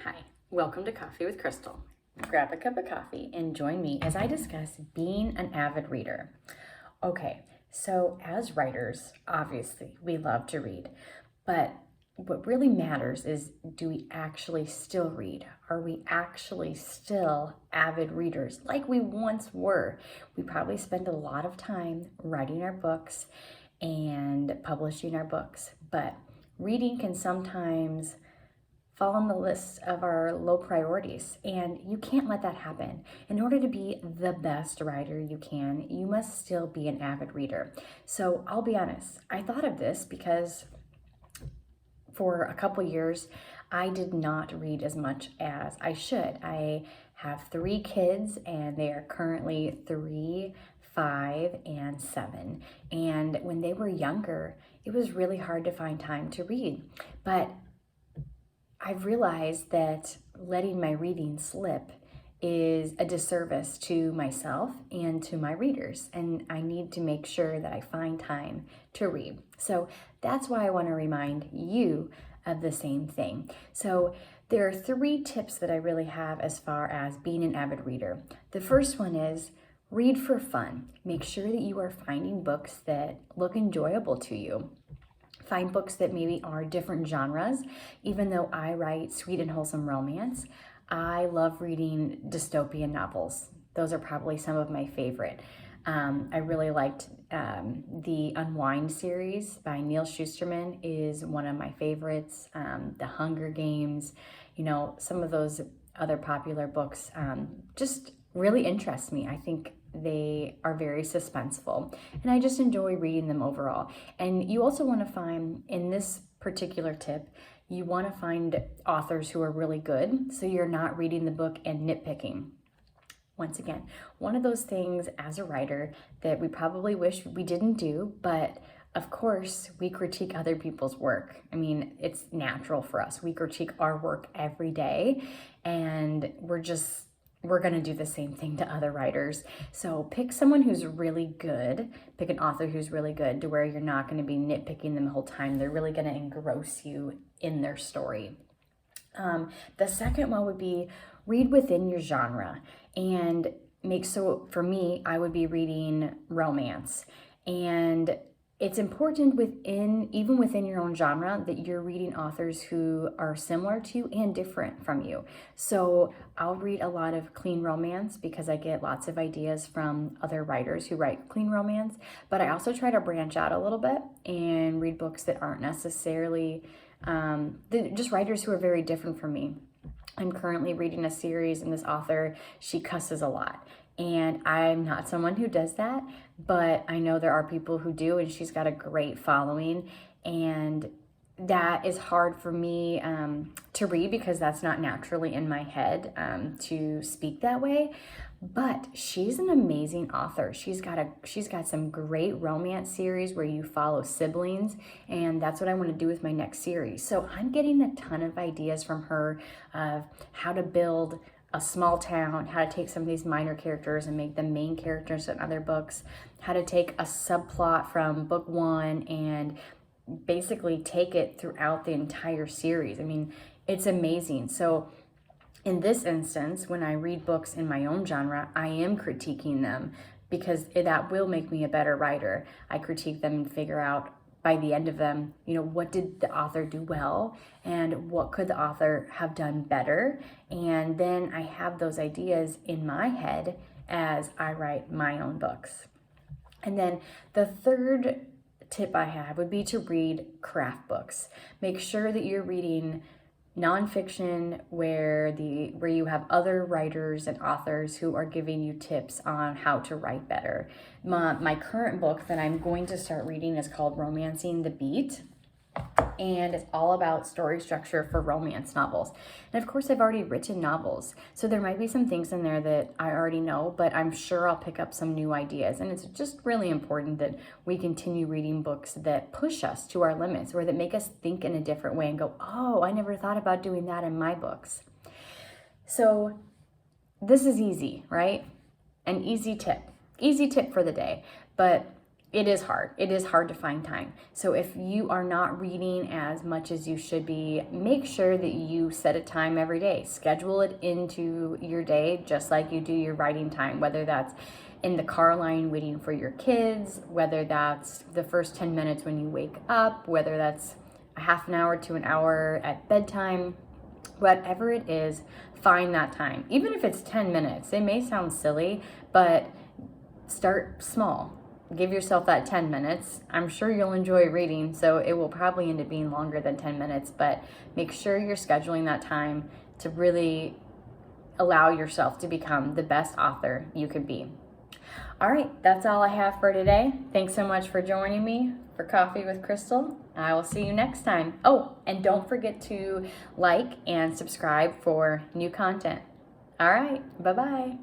Hi, welcome to Coffee with Crystal. Grab a cup of coffee and join me as I discuss being an avid reader. Okay, so as writers, obviously, we love to read, but what really matters is, do we actually still read? Are we actually still avid readers like we once were? We probably spend a lot of time writing our books and publishing our books, but reading can sometimes fall on the list of our low priorities, and you can't let that happen. In order to be the best writer you can, you must still be an avid reader. So I'll be honest, I thought of this because for a couple years, I did not read as much as I should. I have 3 kids, and they are currently 3, 5, and 7. And when they were younger, it was really hard to find time to read. But I've realized that letting my reading slip is a disservice to myself and to my readers, and I need to make sure that I find time to read. So that's why I want to remind you of the same thing. So there are 3 tips that I really have as far as being an avid reader. The first one is read for fun. Make sure that you are finding books that look enjoyable to you. Find books that maybe are different genres. Even though I write sweet and wholesome romance, I love reading dystopian novels. Those are probably some of my favorite. I really liked the Unwind series by Neil Shusterman is one of my favorites. The Hunger Games, some of those other popular books just really interest me. I think they are very suspenseful, and I just enjoy reading them overall. And you also want to find, in this particular tip, you want to find authors who are really good, so you're not reading the book and nitpicking. Once again, one of those things as a writer that we probably wish we didn't do, but of course, we critique other people's work. I mean, it's natural for us. We critique our work every day, and we're going to do the same thing to other writers. So pick someone who's really good, pick an author who's really good, to where you're not going to be nitpicking them the whole time. They're really going to engross you in their story. The second one would be read within your genre, and for me, I would be reading romance. And it's important even within your own genre that you're reading authors who are similar to you and different from you. So I'll read a lot of clean romance because I get lots of ideas from other writers who write clean romance, but I also try to branch out a little bit and read books that aren't necessarily just writers who are very different from me. I'm currently reading a series, and this author, she cusses a lot. And I'm not someone who does that, but I know there are people who do, and she's got a great following. And that is hard for me to read because that's not naturally in my head to speak that way. But she's an amazing author. She's got some great romance series where you follow siblings, and that's what I want to do with my next series. So I'm getting a ton of ideas from her of how to build a small town, how to take some of these minor characters and make them main characters in other books, how to take a subplot from book 1 and basically take it throughout the entire series. I mean, it's amazing. So in this instance, when I read books in my own genre, I am critiquing them because that will make me a better writer. I critique them and figure out by the end of them, what did the author do well and what could the author have done better? And then I have those ideas in my head as I write my own books. And then the third tip I have would be to read craft books. Make sure that you're reading nonfiction where you have other writers and authors who are giving you tips on how to write better. My current book that I'm going to start reading is called Romancing the Beat, and it's all about story structure for romance novels. And of course, I've already written novels, so there might be some things in there that I already know, but I'm sure I'll pick up some new ideas. And it's just really important that we continue reading books that push us to our limits or that make us think in a different way and go, oh, I never thought about doing that in my books. So this is easy, right? An easy tip for the day. But it is hard. It is hard to find time. So if you are not reading as much as you should be, make sure that you set a time every day. Schedule it into your day just like you do your writing time, whether that's in the car line waiting for your kids, whether that's the first 10 minutes when you wake up, whether that's a half an hour to an hour at bedtime. Whatever it is, find that time. Even if it's 10 minutes, it may sound silly, but start small. Give yourself that 10 minutes. I'm sure you'll enjoy reading, so it will probably end up being longer than 10 minutes, but make sure you're scheduling that time to really allow yourself to become the best author you could be. All right, that's all I have for today. Thanks so much for joining me for Coffee with Crystal. I will see you next time. Oh, and don't forget to like and subscribe for new content. All right, bye-bye.